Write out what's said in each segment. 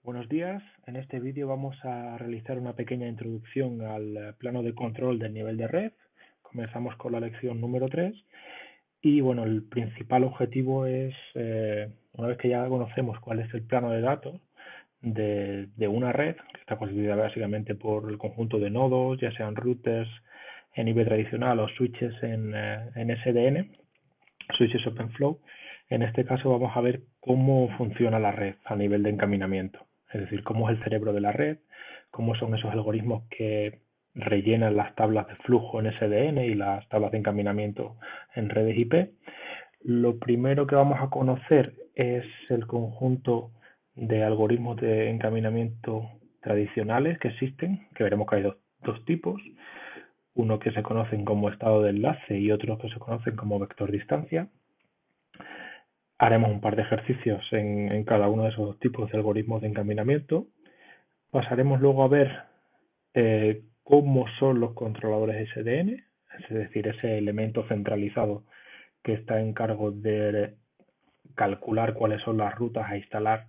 Buenos días, en este vídeo vamos a realizar una pequeña introducción al plano de control del nivel de red. Comenzamos con la lección número 3 y bueno, el principal objetivo es, una vez que ya conocemos cuál es el plano de datos de una red, que está constituida básicamente por el conjunto de nodos, ya sean routers en IP tradicional o switches en SDN, switches OpenFlow. En este caso vamos a ver cómo funciona la red a nivel de encaminamiento, es decir, cómo es el cerebro de la red, cómo son esos algoritmos que rellenan las tablas de flujo en SDN y las tablas de encaminamiento en redes IP. Lo primero que vamos a conocer es el conjunto de algoritmos de encaminamiento tradicionales que existen, que veremos que hay dos tipos, uno que se conocen como estado de enlace y otros que se conocen como vector distancia. Haremos un par de ejercicios en cada uno de esos tipos de algoritmos de encaminamiento. Pasaremos luego a ver cómo son los controladores SDN, es decir, ese elemento centralizado que está en cargo de calcular cuáles son las rutas a instalar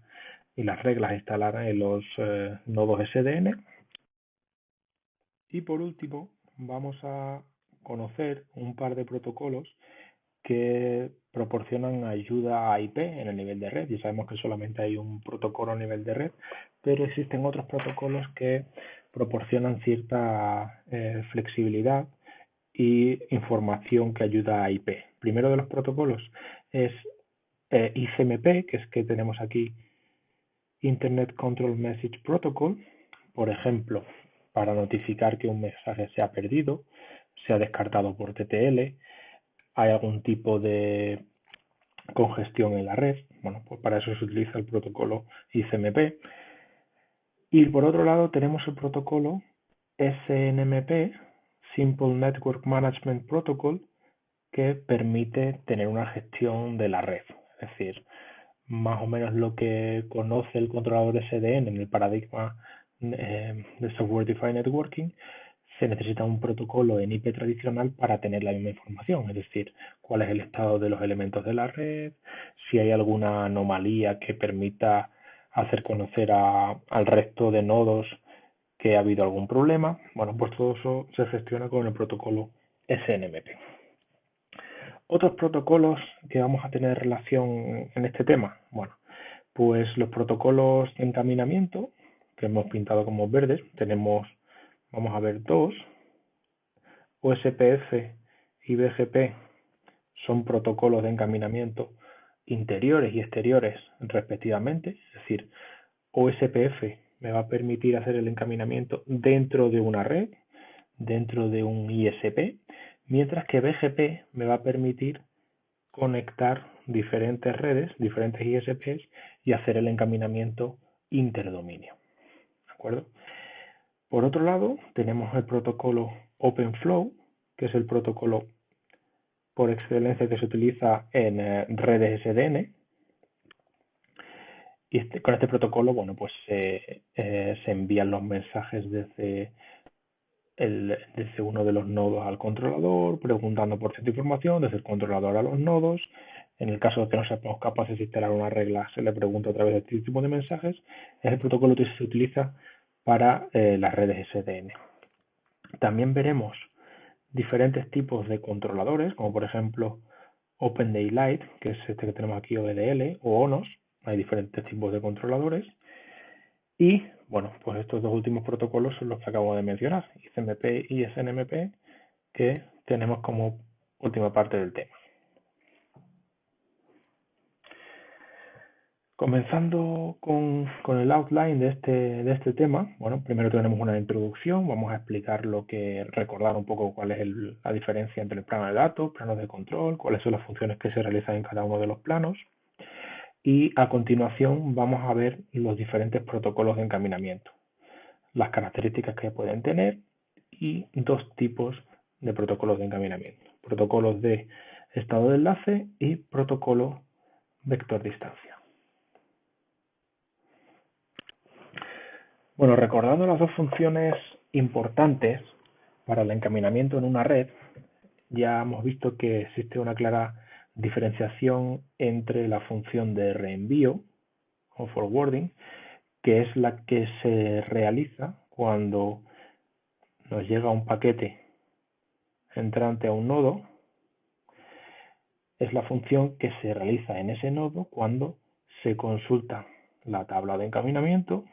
y las reglas a instalar en los nodos SDN. Y por último, vamos a conocer un par de protocolos que proporcionan ayuda a IP en el nivel de red. Y sabemos que solamente hay un protocolo a nivel de red, pero existen otros protocolos que proporcionan cierta flexibilidad y información que ayuda a IP. Primero de los protocolos es ICMP, que es que tenemos aquí Internet Control Message Protocol, por ejemplo, para notificar que un mensaje se ha perdido, se ha descartado por TTL, hay algún tipo de congestión en la red. Bueno, pues para eso se utiliza el protocolo ICMP. Y por otro lado tenemos el protocolo SNMP, Simple Network Management Protocol, que permite tener una gestión de la red. Es decir, más o menos lo que conoce el controlador SDN en el paradigma de Software Defined Networking, se necesita un protocolo en IP tradicional para tener la misma información, es decir, cuál es el estado de los elementos de la red, si hay alguna anomalía que permita hacer conocer al resto de nodos que ha habido algún problema. Bueno, pues todo eso se gestiona con el protocolo SNMP. Otros protocolos que vamos a tener relación en este tema, bueno, pues los protocolos de encaminamiento que hemos pintado como verdes, vamos a ver dos. OSPF y BGP son protocolos de encaminamiento interiores y exteriores respectivamente, es decir, OSPF me va a permitir hacer el encaminamiento dentro de una red, dentro de un ISP, mientras que BGP me va a permitir conectar diferentes redes, diferentes ISPs y hacer el encaminamiento interdominio. ¿De acuerdo? Por otro lado, tenemos el protocolo OpenFlow, que es el protocolo por excelencia que se utiliza en redes SDN. Y con este protocolo, bueno, pues se envían los mensajes desde uno de los nodos al controlador, preguntando por cierta información, desde el controlador a los nodos. En el caso de que no seamos capaces de instalar una regla, se le pregunta a través de este tipo de mensajes. Es el protocolo que se utiliza para las redes SDN. También veremos diferentes tipos de controladores, como por ejemplo OpenDaylight, que es este que tenemos aquí, ODL, o ONOS. Hay diferentes tipos de controladores. Y bueno, pues estos dos últimos protocolos son los que acabo de mencionar, ICMP y SNMP, que tenemos como última parte del tema. Comenzando con el outline de este tema, bueno, primero tenemos una introducción, vamos a explicar recordar un poco cuál es la diferencia entre el plano de datos, planos de control, cuáles son las funciones que se realizan en cada uno de los planos. Y a continuación vamos a ver los diferentes protocolos de encaminamiento, las características que pueden tener y dos tipos de protocolos de encaminamiento, protocolos de estado de enlace y protocolo vector distancia. Bueno, recordando las dos funciones importantes para el encaminamiento en una red, ya hemos visto que existe una clara diferenciación entre la función de reenvío o forwarding, que es la que se realiza cuando nos llega un paquete entrante a un nodo, es la función que se realiza en ese nodo cuando se consulta la tabla de encaminamiento,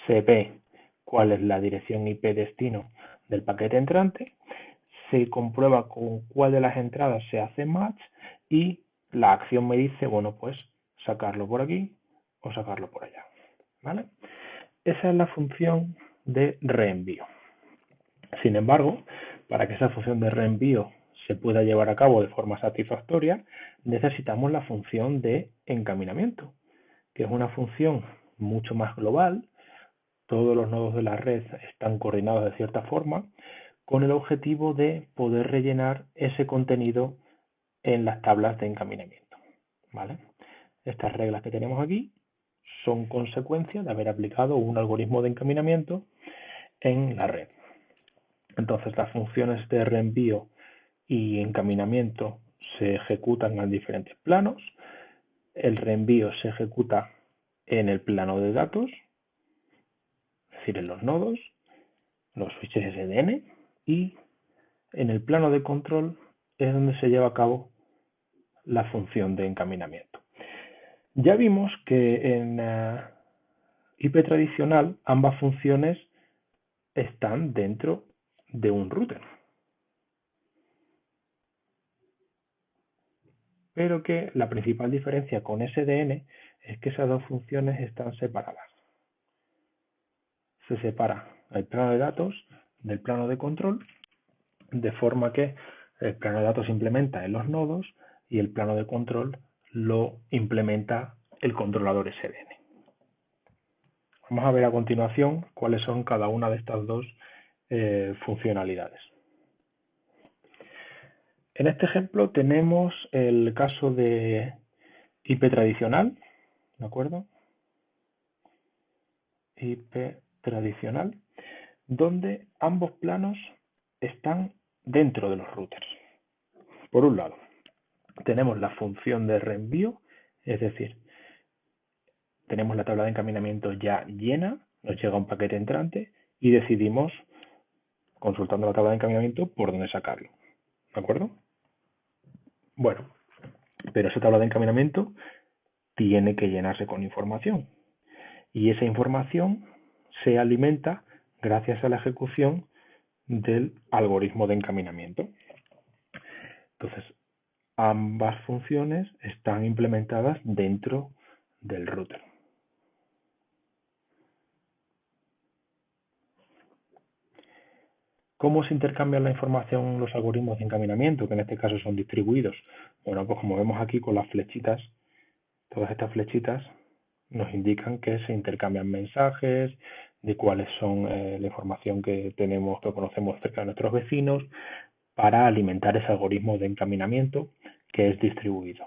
se ve cuál es la dirección IP destino del paquete entrante, se comprueba con cuál de las entradas se hace match y la acción me dice, bueno, pues sacarlo por aquí o sacarlo por allá, ¿vale? Esa es la función de reenvío. Sin embargo, para que esa función de reenvío se pueda llevar a cabo de forma satisfactoria, necesitamos la función de encaminamiento, que es una función mucho más global. Todos los nodos de la red están coordinados de cierta forma, con el objetivo de poder rellenar ese contenido en las tablas de encaminamiento, ¿vale? Estas reglas que tenemos aquí son consecuencia de haber aplicado un algoritmo de encaminamiento en la red. Entonces, las funciones de reenvío y encaminamiento se ejecutan en diferentes planos. El reenvío se ejecuta en el plano de datos, es decir, en los nodos, los switches SDN, y en el plano de control es donde se lleva a cabo la función de encaminamiento. Ya vimos que en IP tradicional ambas funciones están dentro de un router, pero que la principal diferencia con SDN es que esas dos funciones están separadas. Se separa el plano de datos del plano de control, de forma que el plano de datos se implementa en los nodos y el plano de control lo implementa el controlador SDN. Vamos a ver a continuación cuáles son cada una de estas dos funcionalidades. En este ejemplo tenemos el caso de IP tradicional, ¿de acuerdo? IP tradicional, donde ambos planos están dentro de los routers. Por un lado, tenemos la función de reenvío, es decir, tenemos la tabla de encaminamiento ya llena, nos llega un paquete entrante y decidimos, consultando la tabla de encaminamiento, por dónde sacarlo. ¿De acuerdo? Bueno, pero esa tabla de encaminamiento tiene que llenarse con información y esa información se alimenta gracias a la ejecución del algoritmo de encaminamiento. Entonces, ambas funciones están implementadas dentro del router. ¿Cómo se intercambian la información los algoritmos de encaminamiento, que en este caso son distribuidos? Bueno, pues como vemos aquí con las flechitas, todas estas flechitas nos indican que se intercambian mensajes, de cuáles son la información que tenemos, que conocemos cerca de nuestros vecinos, para alimentar ese algoritmo de encaminamiento que es distribuido.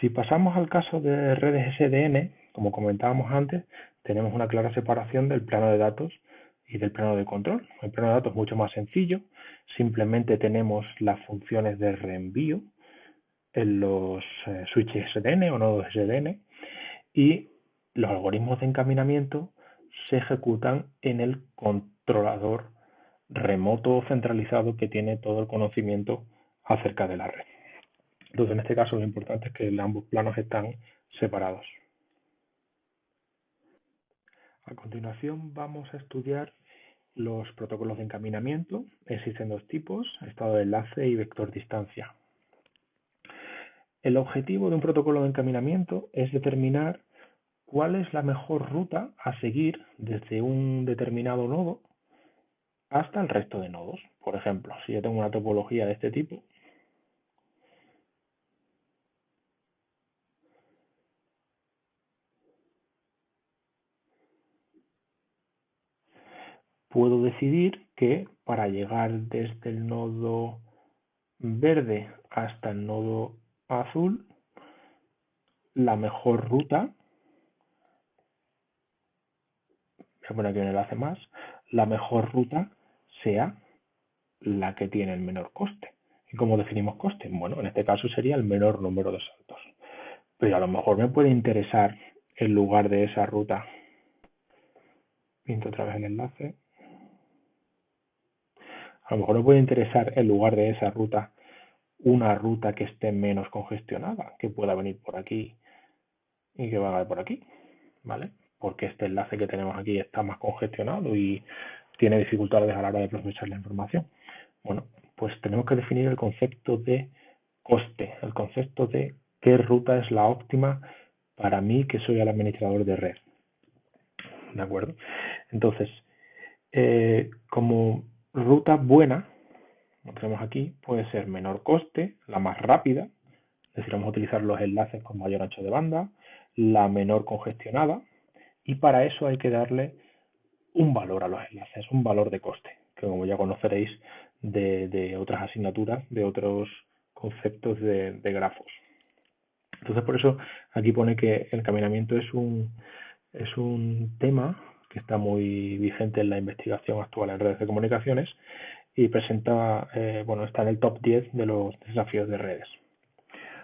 Si pasamos al caso de redes SDN, como comentábamos antes, tenemos una clara separación del plano de datos y del plano de control. El plano de datos es mucho más sencillo, simplemente tenemos las funciones de reenvío en los switches SDN o nodos SDN y los algoritmos de encaminamiento se ejecutan en el controlador remoto o centralizado que tiene todo el conocimiento acerca de la red. Entonces, en este caso, lo importante es que ambos planos están separados. A continuación, vamos a estudiar los protocolos de encaminamiento. Existen dos tipos, estado de enlace y vector distancia. El objetivo de un protocolo de encaminamiento es determinar cuál es la mejor ruta a seguir desde un determinado nodo hasta el resto de nodos. Por ejemplo, si yo tengo una topología de este tipo, puedo decidir que para llegar desde el nodo verde hasta el nodo azul, la mejor ruta, voy a poner aquí un enlace más, la mejor ruta sea la que tiene el menor coste. ¿Y cómo definimos coste? Bueno, en este caso sería el menor número de saltos. pero a lo mejor me puede interesar en lugar de esa ruta. Pinto otra vez el enlace. A lo mejor me puede interesar en lugar de esa ruta una ruta que esté menos congestionada, que pueda venir por aquí y que vaya por aquí, ¿vale? Porque este enlace que tenemos aquí está más congestionado y tiene dificultades a la hora de procesar la información. Bueno, pues tenemos que definir el concepto de coste, el concepto de qué ruta es la óptima para mí, que soy el administrador de red. ¿De acuerdo? Entonces, como ruta buena, lo tenemos aquí, puede ser menor coste, la más rápida, es decir, vamos a utilizar los enlaces con mayor ancho de banda, la menor congestionada, y para eso hay que darle un valor a los enlaces, un valor de coste, que como ya conoceréis de otras asignaturas, de otros conceptos de grafos. Entonces, por eso aquí pone que el encaminamiento es un tema que está muy vigente en la investigación actual en redes de comunicaciones y presenta, está en el top 10 de los desafíos de redes.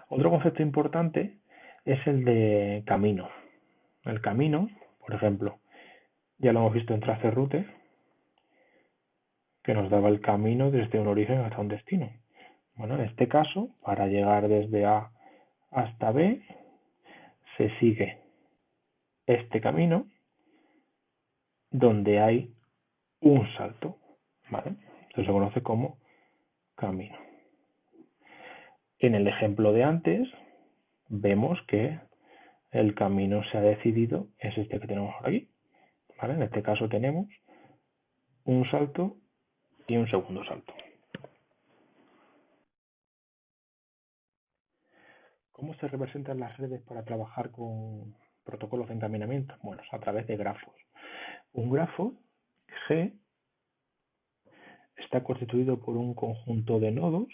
Otro concepto importante es el de camino. El camino, por ejemplo, ya lo hemos visto en Traceroute, que nos daba el camino desde un origen hasta un destino. Bueno, en este caso, para llegar desde A hasta B, se sigue este camino donde hay un salto, ¿vale? Esto se conoce como camino. En el ejemplo de antes, vemos que el camino se ha decidido, es este que tenemos por aquí, ¿vale? En este caso tenemos un salto y un segundo salto. ¿Cómo se representan las redes para trabajar con protocolos de encaminamiento? Bueno, a través de grafos. Un grafo G está constituido por un conjunto de nodos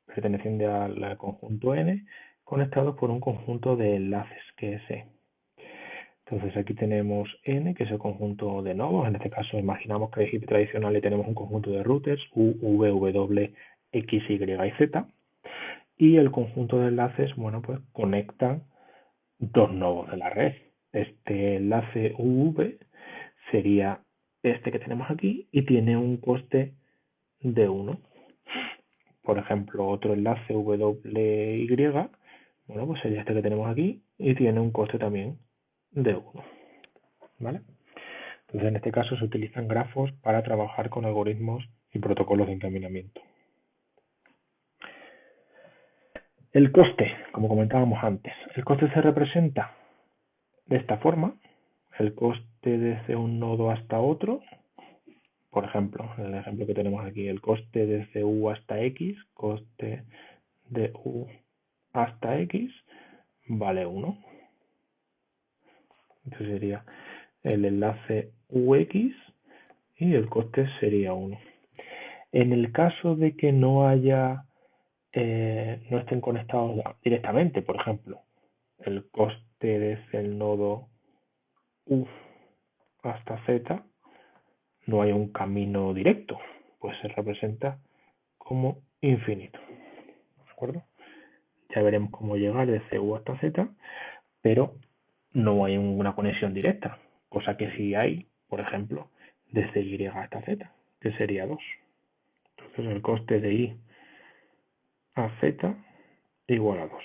perteneciente al conjunto N, conectados por un conjunto de enlaces, que es E. Entonces aquí tenemos N, que es el conjunto de nodos. En este caso imaginamos que es IP tradicional y tenemos un conjunto de routers, U, V, W, X, Y y Z. Y el conjunto de enlaces, bueno, pues conectan dos nodos de la red. Este enlace UV sería este que tenemos aquí y tiene un coste de 1. Por ejemplo, otro enlace WY, bueno, pues sería este que tenemos aquí y tiene un coste también de 1. ¿Vale? Entonces, en este caso se utilizan grafos para trabajar con algoritmos y protocolos de encaminamiento. El coste, como comentábamos antes, el coste se representa de esta forma: el coste desde un nodo hasta otro. Por ejemplo, en el ejemplo que tenemos aquí, el coste desde U hasta X, coste de U hasta X, vale 1. Entonces sería el enlace UX y el coste sería 1. En el caso de que no estén conectados directamente, por ejemplo, el coste desde el nodo U hasta Z, no hay un camino directo, pues se representa como infinito. ¿De acuerdo? Ya veremos cómo llegar desde U hasta Z, pero no hay una conexión directa, cosa que sí hay, por ejemplo, desde Y hasta Z, que sería 2. Entonces el coste de Y a Z igual a 2.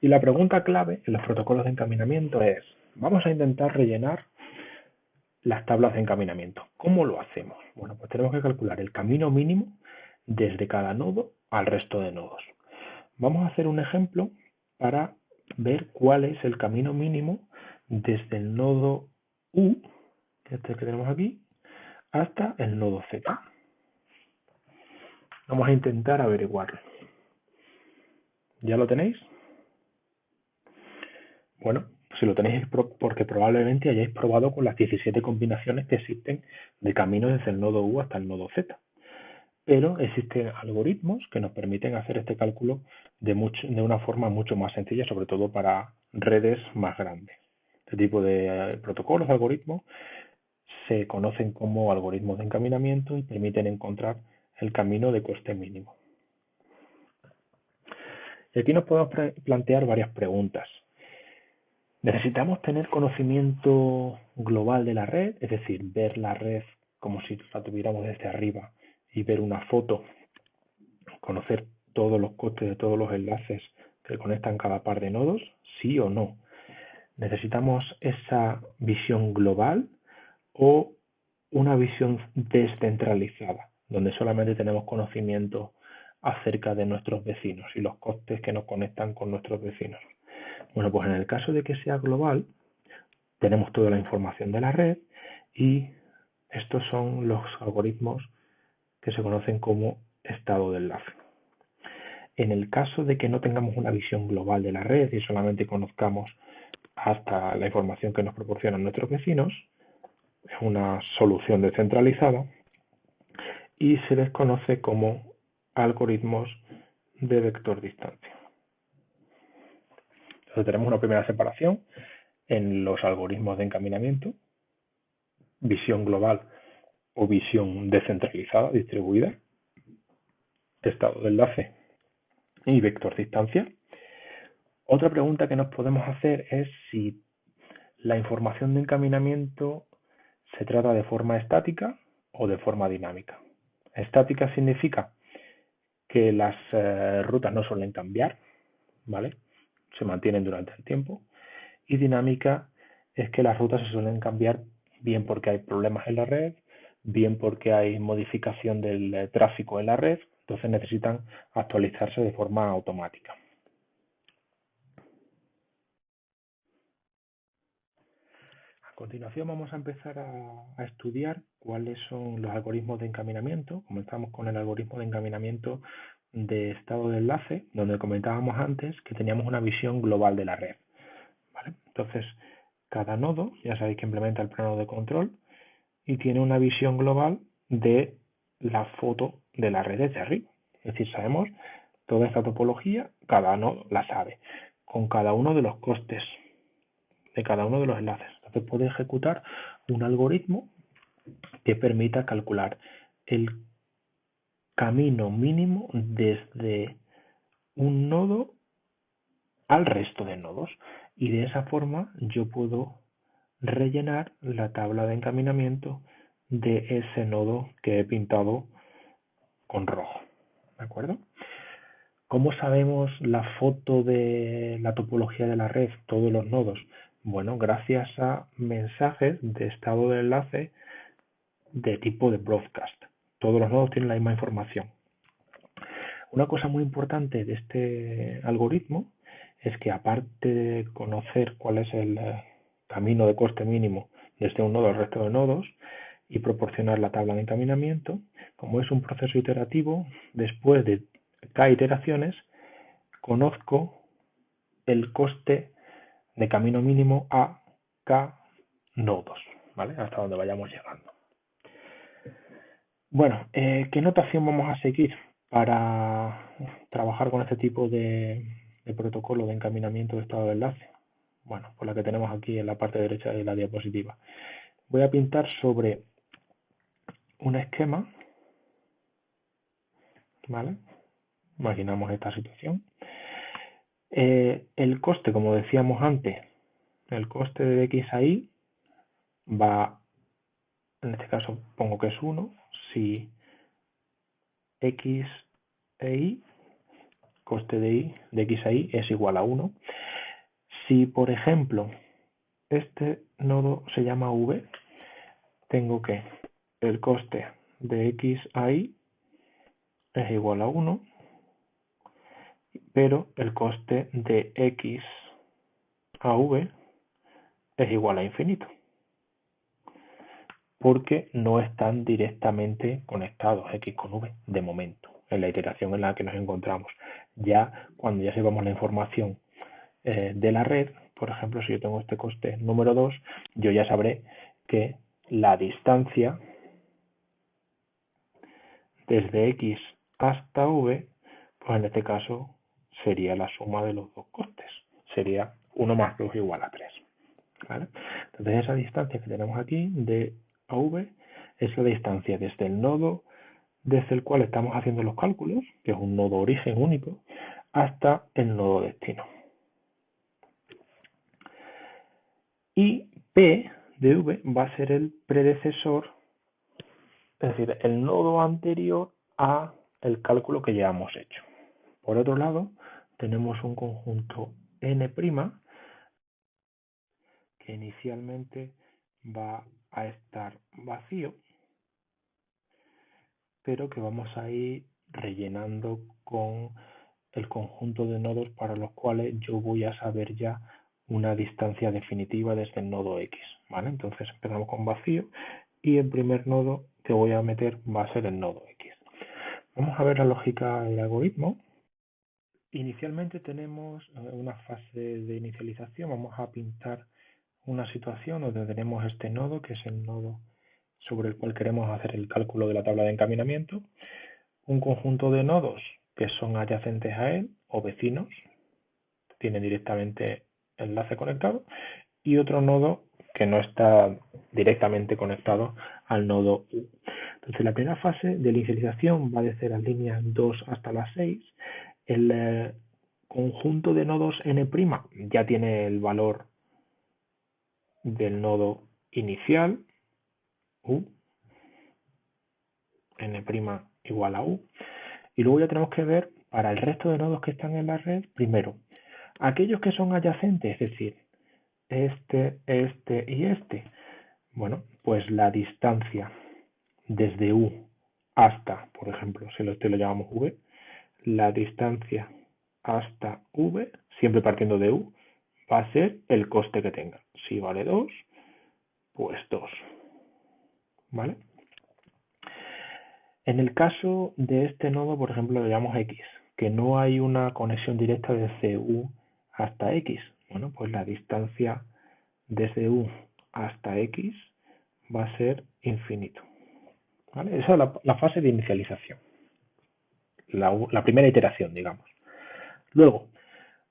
Y la pregunta clave en los protocolos de encaminamiento es: vamos a intentar rellenar las tablas de encaminamiento. ¿Cómo lo hacemos? Bueno, pues tenemos que calcular el camino mínimo desde cada nodo al resto de nodos. Vamos a hacer un ejemplo para ver cuál es el camino mínimo desde el nodo U, que es el que tenemos aquí, hasta el nodo Z. Vamos a intentar averiguarlo. ¿Ya lo tenéis? Bueno, si lo tenéis es porque probablemente hayáis probado con las 17 combinaciones que existen de caminos desde el nodo U hasta el nodo Z. Pero existen algoritmos que nos permiten hacer este cálculo de una forma mucho más sencilla, sobre todo para redes más grandes. Este tipo de protocolos, algoritmos, se conocen como algoritmos de encaminamiento y permiten encontrar el camino de coste mínimo. Y aquí nos podemos plantear varias preguntas. ¿Necesitamos tener conocimiento global de la red? Es decir, ver la red como si la tuviéramos desde arriba y ver una foto, conocer todos los costes de todos los enlaces que conectan cada par de nodos, ¿sí o no? ¿Necesitamos esa visión global o una visión descentralizada, donde solamente tenemos conocimiento acerca de nuestros vecinos y los costes que nos conectan con nuestros vecinos? Bueno, pues en el caso de que sea global, tenemos toda la información de la red y estos son los algoritmos que se conocen como estado de enlace. En el caso de que no tengamos una visión global de la red y solamente conozcamos hasta la información que nos proporcionan nuestros vecinos, es una solución descentralizada y se les conoce como algoritmos de vector distancia. Entonces tenemos una primera separación en los algoritmos de encaminamiento, visión global o visión descentralizada, distribuida, estado de enlace y vector distancia. Otra pregunta que nos podemos hacer es si la información de encaminamiento se trata de forma estática o de forma dinámica. Estática significa que las rutas no suelen cambiar, ¿vale? Se mantienen durante el tiempo. Y dinámica es que las rutas se suelen cambiar bien porque hay problemas en la red, bien porque hay modificación del tráfico en la red, entonces necesitan actualizarse de forma automática. A continuación vamos a empezar a estudiar cuáles son los algoritmos de encaminamiento. Comenzamos con el algoritmo de encaminamiento de estado de enlace, donde comentábamos antes que teníamos una visión global de la red, ¿vale? Entonces, cada nodo, ya sabéis que implementa el plano de control y tiene una visión global de la foto de la red desde arriba. Es decir, sabemos toda esta topología, cada nodo la sabe, con cada uno de los costes de cada uno de los enlaces. Entonces puede ejecutar un algoritmo que permita calcular el camino mínimo desde un nodo al resto de nodos. Y de esa forma yo puedo rellenar la tabla de encaminamiento de ese nodo que he pintado con rojo. ¿De acuerdo? ¿Cómo sabemos la foto de la topología de la red, todos los nodos? Bueno, gracias a mensajes de estado de enlace de tipo de broadcast. Todos los nodos tienen la misma información. Una cosa muy importante de este algoritmo es que aparte de conocer cuál es el camino de coste mínimo desde un nodo al resto de nodos y proporcionar la tabla de encaminamiento, como es un proceso iterativo, después de K iteraciones, conozco el coste de camino mínimo a K nodos, ¿vale? Hasta donde vayamos llegando. Bueno, ¿qué notación vamos a seguir para trabajar con este tipo de protocolo de encaminamiento de estado de enlace? Bueno, pues la que tenemos aquí en la parte derecha de la diapositiva. Voy a pintar sobre un esquema, ¿vale? Imaginamos esta situación. El coste, como decíamos antes, el coste de x a y va, en este caso pongo que es 1, si x e y, coste de x a y es igual a 1. Si, por ejemplo, este nodo se llama v, tengo que el coste de x a y es igual a 1, pero el coste de x a v es igual a infinito, porque no están directamente conectados x con v de momento, en la iteración en la que nos encontramos. Ya cuando ya sepamos la información de la red, por ejemplo, si yo tengo este coste número 2, yo ya sabré que la distancia desde x hasta v, pues en este caso sería la suma de los dos costes, sería 1 más 2 igual a 3, ¿vale? Entonces esa distancia que tenemos aquí de a v es la distancia desde el nodo desde el cual estamos haciendo los cálculos, que es un nodo origen único, hasta el nodo destino. Y P de V va a ser el predecesor, es decir, el nodo anterior a el cálculo que ya hemos hecho. Por otro lado, tenemos un conjunto N' que inicialmente va a estar vacío, pero que vamos a ir rellenando con el conjunto de nodos para los cuales yo voy a saber ya una distancia definitiva desde el nodo X, ¿vale? Entonces empezamos con vacío y el primer nodo que voy a meter va a ser el nodo X. Vamos a ver la lógica del algoritmo. Inicialmente tenemos una fase de inicialización. Vamos a pintar una situación donde tenemos este nodo, que es el nodo sobre el cual queremos hacer el cálculo de la tabla de encaminamiento, un conjunto de nodos que son adyacentes a él o vecinos, tienen directamente enlace conectado, y otro nodo que no está directamente conectado al nodo U. Entonces la primera fase de inicialización va desde las líneas 2 hasta las 6. El conjunto de nodos N' ya tiene el valor del nodo inicial, U, N' igual a U, y luego ya tenemos que ver para el resto de nodos que están en la red, primero, aquellos que son adyacentes, es decir, este y este. Bueno, pues la distancia desde U hasta, por ejemplo, si este lo llamamos V, la distancia hasta V, siempre partiendo de U, va a ser el coste que tenga. Si vale 2, pues 2. ¿Vale? En el caso de este nodo, por ejemplo, lo llamamos X, que no hay una conexión directa desde U hasta X. Bueno, pues la distancia desde U hasta X va a ser infinito. ¿Vale? Esa es la fase de inicialización, la primera iteración, digamos. Luego,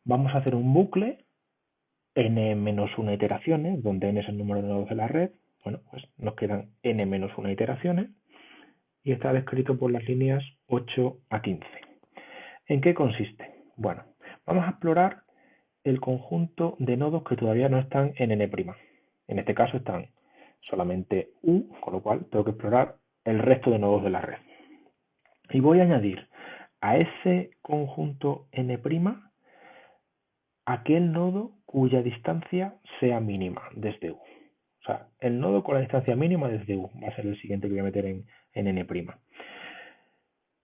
vamos a hacer un bucle n-1 iteraciones, donde n es el número de nodos de la red. Bueno, pues nos quedan n-1 iteraciones y está descrito por las líneas 8 a 15. ¿En qué consiste? Bueno, vamos a explorar el conjunto de nodos que todavía no están en n'. En este caso están solamente U, con lo cual tengo que explorar el resto de nodos de la red. Y voy a añadir a ese conjunto n' aquel nodo cuya distancia sea mínima desde U. O sea, el nodo con la distancia mínima desde U va a ser el siguiente que voy a meter en n'.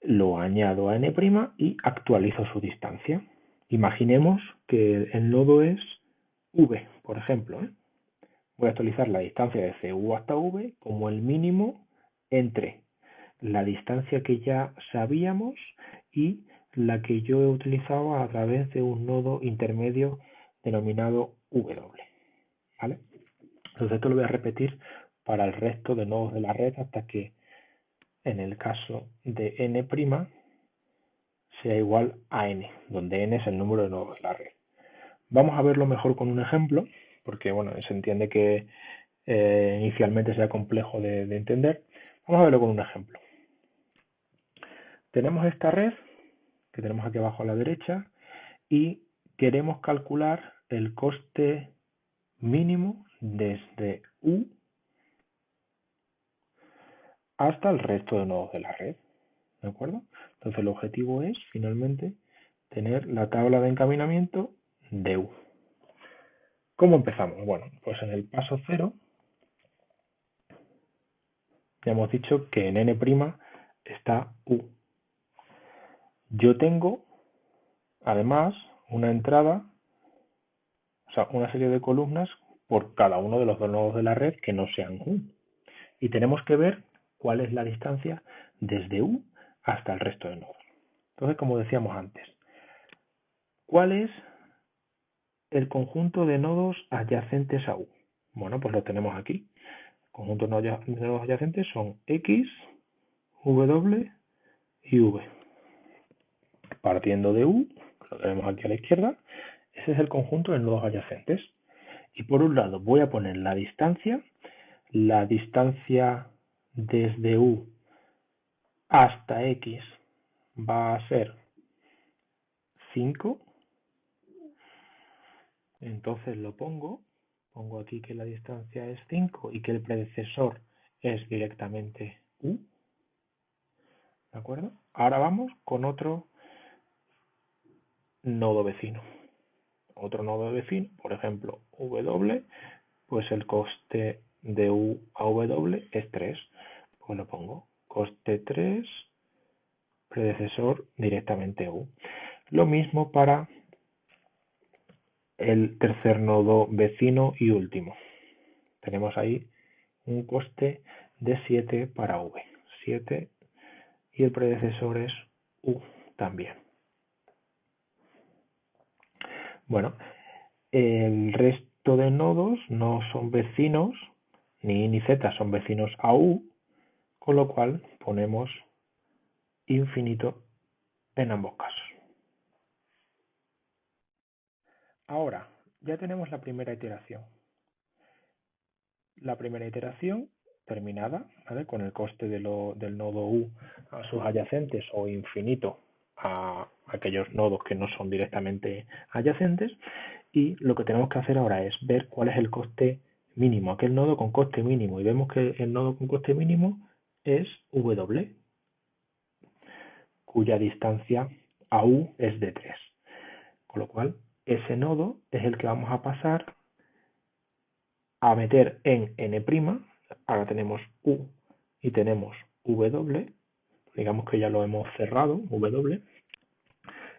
Lo añado a n' y actualizo su distancia. Imaginemos que el nodo es V, por ejemplo. Voy a actualizar la distancia desde U hasta V como el mínimo entre la distancia que ya sabíamos y la que yo he utilizado a través de un nodo intermedio denominado W. ¿Vale? Entonces esto lo voy a repetir para el resto de nodos de la red hasta que en el caso de n' sea igual a n, donde n es el número de nodos de la red. Vamos a verlo mejor con un ejemplo, porque bueno, se entiende que inicialmente sea complejo de entender. Vamos a verlo con un ejemplo. Tenemos esta red que tenemos aquí abajo a la derecha y queremos calcular el coste mínimo desde U hasta el resto de nodos de la red. ¿De acuerdo? Entonces el objetivo es finalmente tener la tabla de encaminamiento de U. ¿Cómo empezamos? Bueno, pues en el paso 0 ya hemos dicho que en n' está U. Yo tengo además una entrada, o sea, una serie de columnas por cada uno de los dos nodos de la red que no sean U. Y tenemos que ver cuál es la distancia desde U hasta el resto de nodos. Entonces, como decíamos antes, ¿cuál es el conjunto de nodos adyacentes a U? Bueno, pues lo tenemos aquí. El conjunto de nodos adyacentes son X, W y V. Partiendo de U, lo tenemos aquí a la izquierda, ese es el conjunto de nodos adyacentes. Y por un lado voy a poner la distancia desde U hasta X va a ser 5. Entonces lo pongo aquí que la distancia es 5 y que el predecesor es directamente U. ¿De acuerdo? Ahora vamos con otro nodo vecino. Otro nodo vecino, por ejemplo, W, pues el coste de U a W es 3. Pues lo pongo, coste 3, predecesor directamente U. Lo mismo para el tercer nodo vecino y último. Tenemos ahí un coste de 7 para V. 7 y el predecesor es U también. Bueno, el resto de nodos no son vecinos, ni I ni Z son vecinos a U, con lo cual ponemos infinito en ambos casos. Ahora, ya tenemos la primera iteración. La primera iteración terminada, ¿vale? Con el coste del nodo U a sus adyacentes o infinito a aquellos nodos que no son directamente adyacentes, y lo que tenemos que hacer ahora es ver cuál es el coste mínimo, aquel nodo con coste mínimo, y vemos que el nodo con coste mínimo es W, cuya distancia a U es de 3, con lo cual ese nodo es el que vamos a pasar a meter en n'. Ahora tenemos U y tenemos W, digamos que ya lo hemos cerrado, W,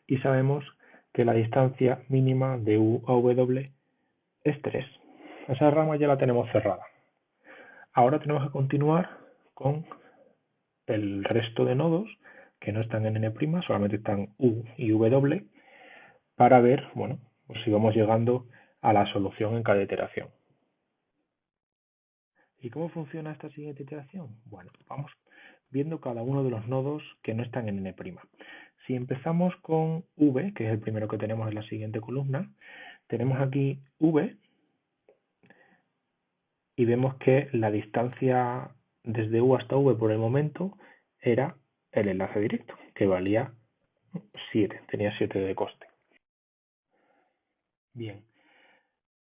y sabemos que la distancia mínima de U a W es 3. Esa rama ya la tenemos cerrada. Ahora tenemos que continuar con el resto de nodos que no están en n', solamente están U y W, para ver, bueno, pues si vamos llegando a la solución en cada iteración. ¿Y cómo funciona esta siguiente iteración? Bueno, vamos viendo cada uno de los nodos que no están en n'. Si empezamos con V, que es el primero que tenemos en la siguiente columna, tenemos aquí V y vemos que la distancia desde U hasta V por el momento era el enlace directo, que valía 7, tenía 7 de coste. Bien,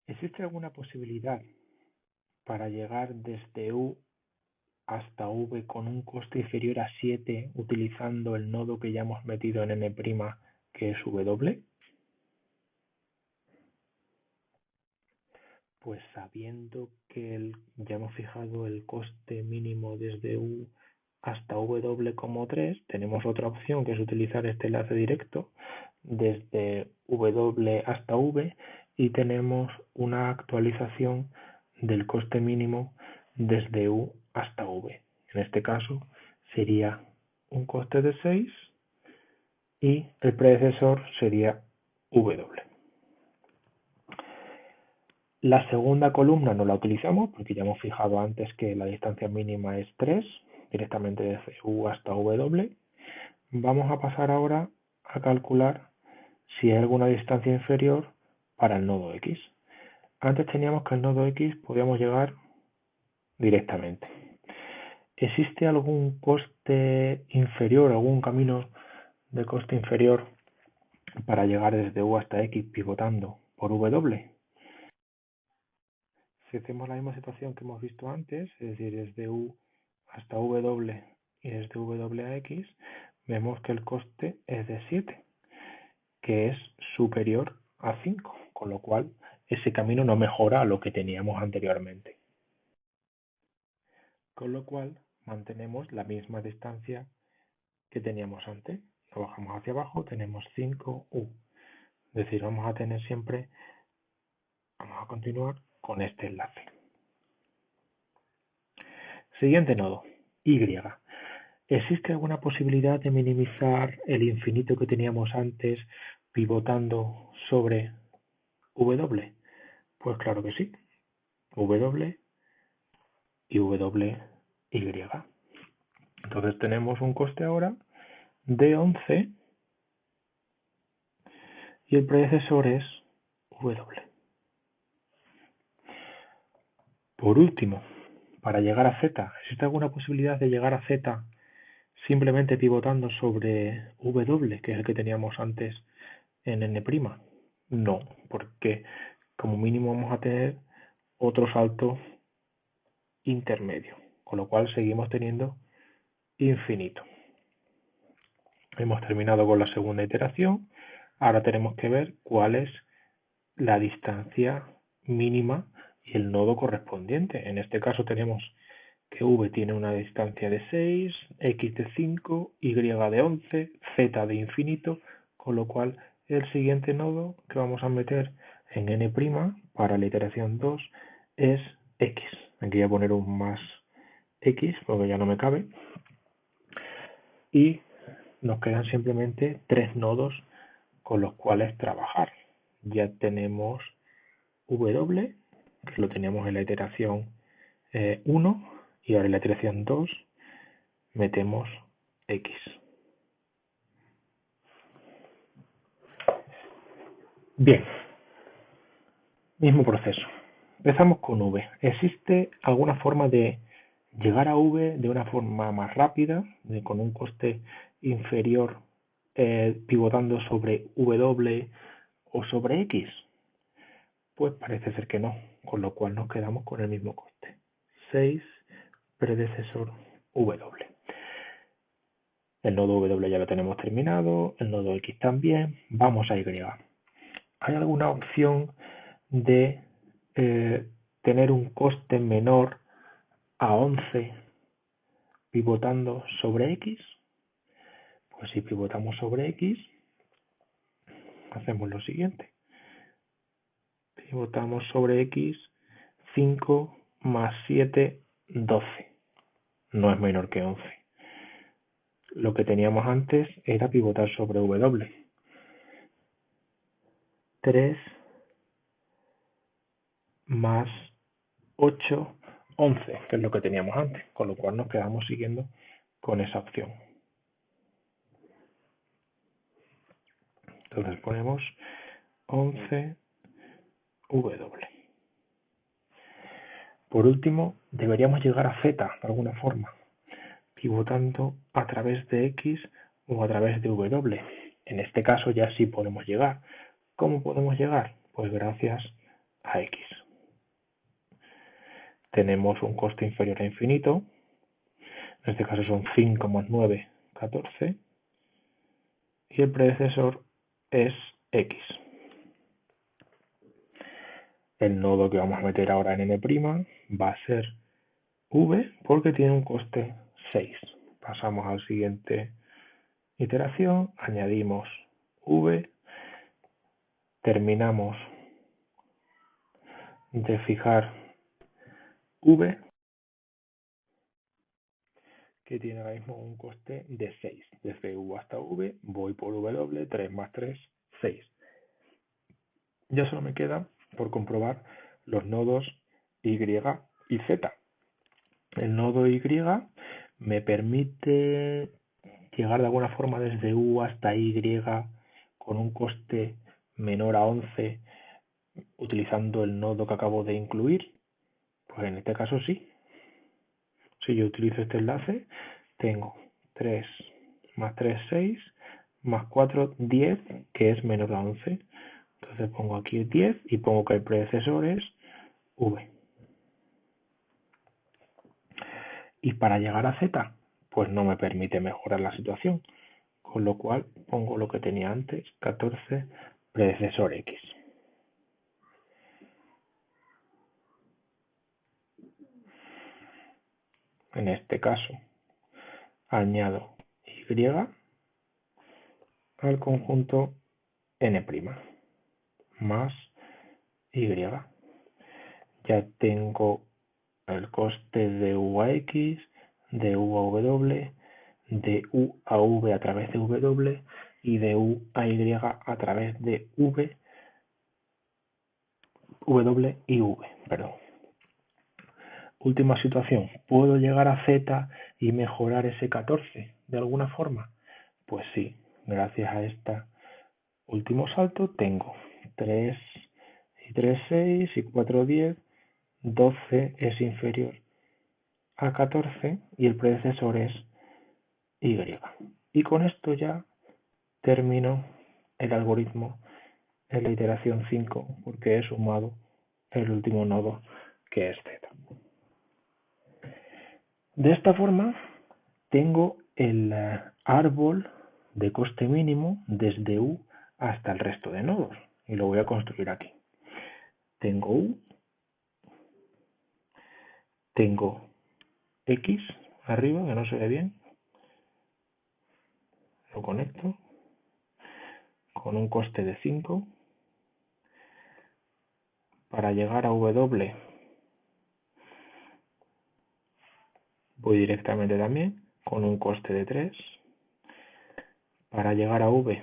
¿existe alguna posibilidad para llegar desde U hasta V con un coste inferior a 7 utilizando el nodo que ya hemos metido en n', que es W? Pues sabiendo que ya hemos fijado el coste mínimo desde U hasta W como 3, tenemos otra opción que es utilizar este enlace directo desde W hasta V y tenemos una actualización del coste mínimo desde U hasta V. En este caso sería un coste de 6 y el predecesor sería W. La segunda columna no la utilizamos porque ya hemos fijado antes que la distancia mínima es 3, directamente desde U hasta W. Vamos a pasar ahora a calcular si hay alguna distancia inferior para el nodo X. Antes teníamos que el nodo X podíamos llegar directamente. ¿Existe algún coste inferior, algún camino de coste inferior para llegar desde U hasta X pivotando por W? Si hacemos la misma situación que hemos visto antes, es decir, desde U hasta W y desde W a X, vemos que el coste es de 7, que es superior a 5, con lo cual ese camino no mejora a lo que teníamos anteriormente. Con lo cual mantenemos la misma distancia que teníamos antes. Lo bajamos hacia abajo, tenemos 5U. Es decir, vamos a continuar con este enlace. Siguiente nodo, Y. ¿Existe alguna posibilidad de minimizar el infinito que teníamos antes pivotando sobre W? Pues claro que sí. W y WY. Entonces tenemos un coste ahora de 11 y el predecesor es W. Por último, para llegar a Z, ¿existe alguna posibilidad de llegar a Z simplemente pivotando sobre W, que es el que teníamos antes en n'? No, porque como mínimo vamos a tener otro salto intermedio, con lo cual seguimos teniendo infinito. Hemos terminado con la segunda iteración. Ahora tenemos que ver cuál es la distancia mínima y el nodo correspondiente. En este caso tenemos que v tiene una distancia de 6, x de 5, y de 11, z de infinito, con lo cual el siguiente nodo que vamos a meter en n' para la iteración 2 es x. Aquí voy a poner un más x porque ya no me cabe. Y nos quedan simplemente 3 nodos con los cuales trabajar. Ya tenemos w, que lo teníamos en la iteración 1, y ahora en la iteración 2 metemos x. Bien, mismo proceso. Empezamos con v. ¿Existe alguna forma de llegar a v de una forma más rápida, con un coste inferior, pivotando sobre w o sobre x? Pues parece ser que no, con lo cual nos quedamos con el mismo coste. 6 predecesor w. El nodo w ya lo tenemos terminado, el nodo x también. Vamos a y. ¿Hay alguna opción de tener un coste menor a 11 pivotando sobre x? Pues si pivotamos sobre x, hacemos lo siguiente. Pivotamos sobre x 5 más 7, 12. No es menor que 11. Lo que teníamos antes era pivotar sobre w. 3 más 8, 11, que es lo que teníamos antes, con lo cual nos quedamos siguiendo con esa opción. Entonces ponemos 11w. Por último, deberíamos llegar a z de alguna forma, pivotando a través de x o a través de w. En este caso ya sí podemos llegar. ¿Cómo podemos llegar? Pues gracias a x. Tenemos un coste inferior a infinito. En este caso son 5 más 9, 14. Y el predecesor es x. El nodo que vamos a meter ahora en n' va a ser v porque tiene un coste 6. Pasamos a la siguiente iteración, añadimos v, terminamos de fijar v, que tiene ahora mismo un coste de 6. Desde u hasta v voy por w, 3 más 3, 6. Ya solo me queda por comprobar los nodos y y z. El nodo y me permite llegar de alguna forma desde u hasta y con un coste menor a 11 utilizando el nodo que acabo de incluir. Pues en este caso sí. Si yo utilizo este enlace, tengo 3 más 3, 6, más 4, 10, que es menor a 11. Entonces pongo aquí 10 y pongo que el predecesor es v. Y para llegar a z, pues no me permite mejorar la situación, con lo cual pongo lo que tenía antes, 14 predecesor x. En este caso, añado y al conjunto n' más y. Ya tengo el coste de u a x, de u a w, de u a v a través de w y de u a y a través de w y v. Perdón. Última situación, ¿puedo llegar a z y mejorar ese 14 de alguna forma? Pues sí, gracias a este último salto tengo 3 y 3, 6 y 4, 10, 12 es inferior a 14 y el predecesor es y. Y con esto ya termino el algoritmo en la iteración 5 porque he sumado el último nodo que es z. De esta forma tengo el árbol de coste mínimo desde U hasta el resto de nodos y lo voy a construir aquí. Tengo U, tengo X arriba que no se ve bien, lo conecto con un coste de 5. Para llegar a W voy directamente también con un coste de 3. Para llegar a V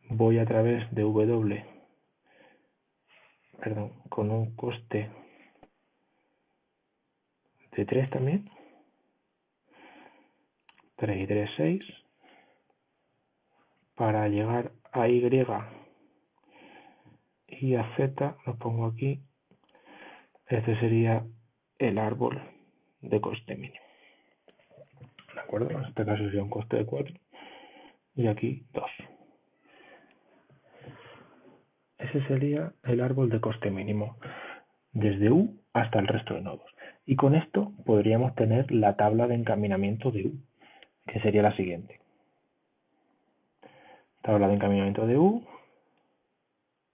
voy a través de W, con un coste de 3 también. 3 y 3, 6. Para llegar a Y y a Z, lo pongo aquí. Este sería el árbol de coste mínimo. ¿De acuerdo? En este caso sería un coste de 4 y aquí 2. Ese sería el árbol de coste mínimo desde U hasta el resto de nodos. Y con esto podríamos tener la tabla de encaminamiento de U, que sería la siguiente. Tabla de encaminamiento de U,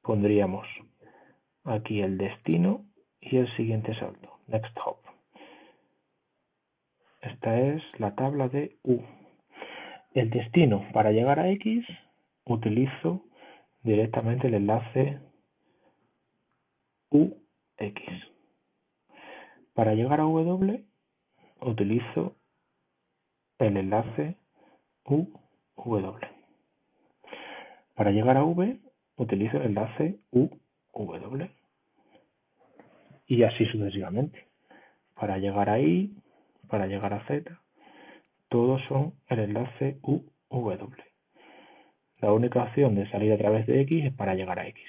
pondríamos aquí el destino y el siguiente salto, next hop. Esta es la tabla de U. El destino, para llegar a X, utilizo directamente el enlace UX. Para llegar a W, utilizo el enlace UW. Para llegar a V, utilizo el enlace UW. Y así sucesivamente. Para llegar a I, para llegar a Z, todos son el enlace UW. La única opción de salir a través de X es para llegar a X.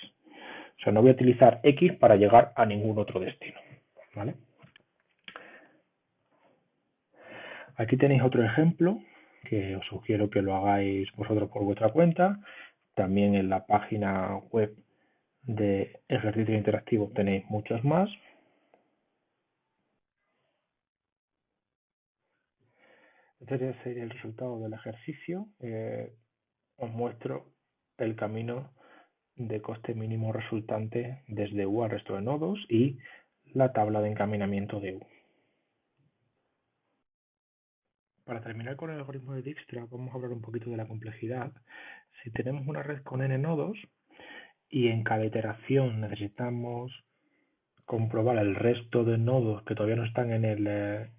O sea, no voy a utilizar X para llegar a ningún otro destino. ¿Vale? Aquí tenéis otro ejemplo que os sugiero que lo hagáis vosotros por vuestra cuenta. También en la página web de ejercicios interactivos tenéis muchos más. Este sería el resultado del ejercicio. Os muestro el camino de coste mínimo resultante desde U al resto de nodos y la tabla de encaminamiento de U. Para terminar con el algoritmo de Dijkstra, vamos a hablar un poquito de la complejidad. Si tenemos una red con n nodos y en cada iteración necesitamos comprobar el resto de nodos que todavía no están en el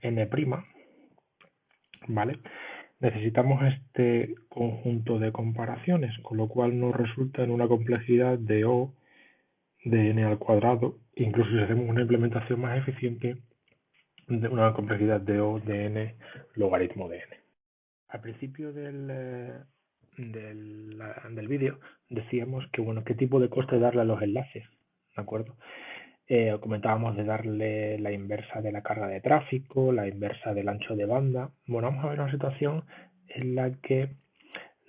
n', ¿vale? Necesitamos este conjunto de comparaciones, con lo cual nos resulta en una complejidad de O de n al cuadrado, incluso si hacemos una implementación más eficiente, de una complejidad de O de n logaritmo de n. Al principio del vídeo decíamos que, bueno, qué tipo de coste darle a los enlaces, ¿de acuerdo? Comentábamos de darle la inversa de la carga de tráfico, la inversa del ancho de banda. Bueno, vamos a ver una situación en la que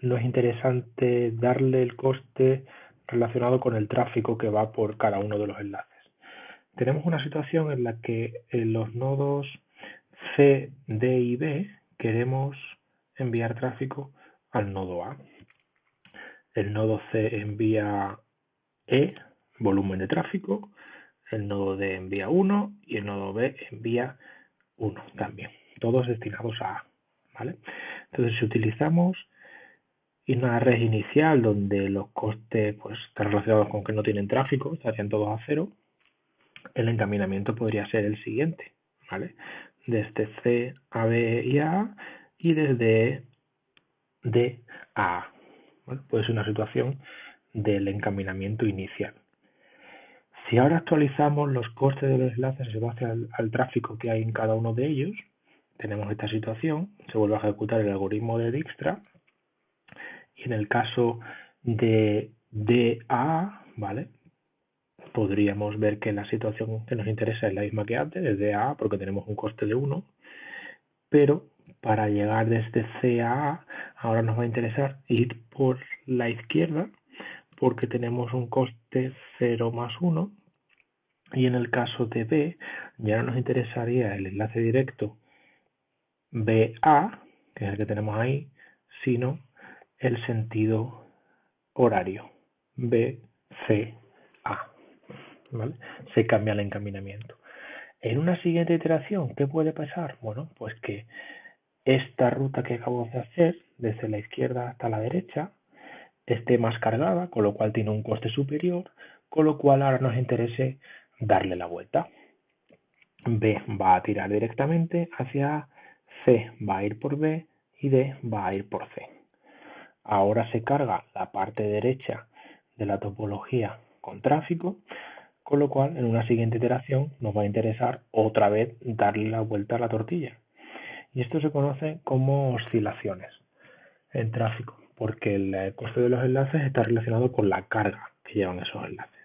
no es interesante darle el coste relacionado con el tráfico que va por cada uno de los enlaces. Tenemos una situación en la que en los nodos C, D y B queremos enviar tráfico al nodo A. El nodo C envía E, volumen de tráfico, el nodo D envía 1 y el nodo B envía 1 también, todos destinados a A, ¿vale? Entonces, si utilizamos una red inicial donde los costes pues, están relacionados con que no tienen tráfico, estarían todos a 0, el encaminamiento podría ser el siguiente, ¿vale? Desde C a B y a A y desde D a A. Bueno, puede ser una situación del encaminamiento inicial. Si ahora actualizamos los costes de los enlaces en base al tráfico que hay en cada uno de ellos, tenemos esta situación, se vuelve a ejecutar el algoritmo de Dijkstra y en el caso de DA, ¿vale? Podríamos ver que la situación que nos interesa es la misma que antes, desde A, porque tenemos un coste de 1, pero para llegar desde C a A, ahora nos va a interesar ir por la izquierda porque tenemos un coste 0 más 1, y en el caso de B ya no nos interesaría el enlace directo BA, que es el que tenemos ahí, sino el sentido horario BCA, ¿vale? Se cambia el encaminamiento. En una siguiente iteración, ¿qué puede pasar? Bueno, pues que esta ruta que acabo de hacer, desde la izquierda hasta la derecha, esté más cargada, con lo cual tiene un coste superior, con lo cual ahora nos interese darle la vuelta. B va a tirar directamente hacia A, C va a ir por B y D va a ir por C. Ahora se carga la parte derecha de la topología con tráfico, con lo cual en una siguiente iteración nos va a interesar otra vez darle la vuelta a la tortilla. Y esto se conoce como oscilaciones en tráfico, porque el coste de los enlaces está relacionado con la carga que llevan esos enlaces.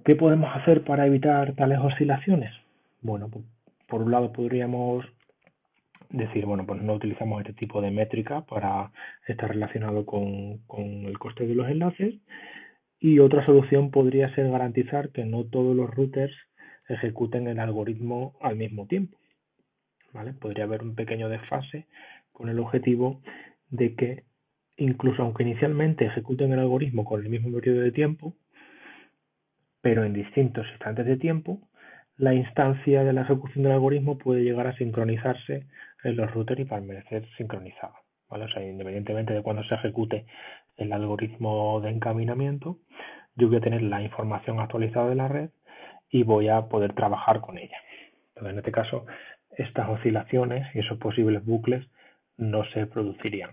¿Qué podemos hacer para evitar tales oscilaciones? Bueno, pues, por un lado podríamos decir, bueno, pues no utilizamos este tipo de métrica para estar relacionado con el coste de los enlaces, y otra solución podría ser garantizar que no todos los routers ejecuten el algoritmo al mismo tiempo, ¿vale? Podría haber un pequeño desfase con el objetivo de que incluso aunque inicialmente ejecuten el algoritmo con el mismo periodo de tiempo, pero en distintos instantes de tiempo, la instancia de la ejecución del algoritmo puede llegar a sincronizarse en los routers y permanecer sincronizada, ¿vale? O sea, independientemente de cuando se ejecute el algoritmo de encaminamiento, yo voy a tener la información actualizada de la red y voy a poder trabajar con ella. Entonces, en este caso, estas oscilaciones y esos posibles bucles no se producirían.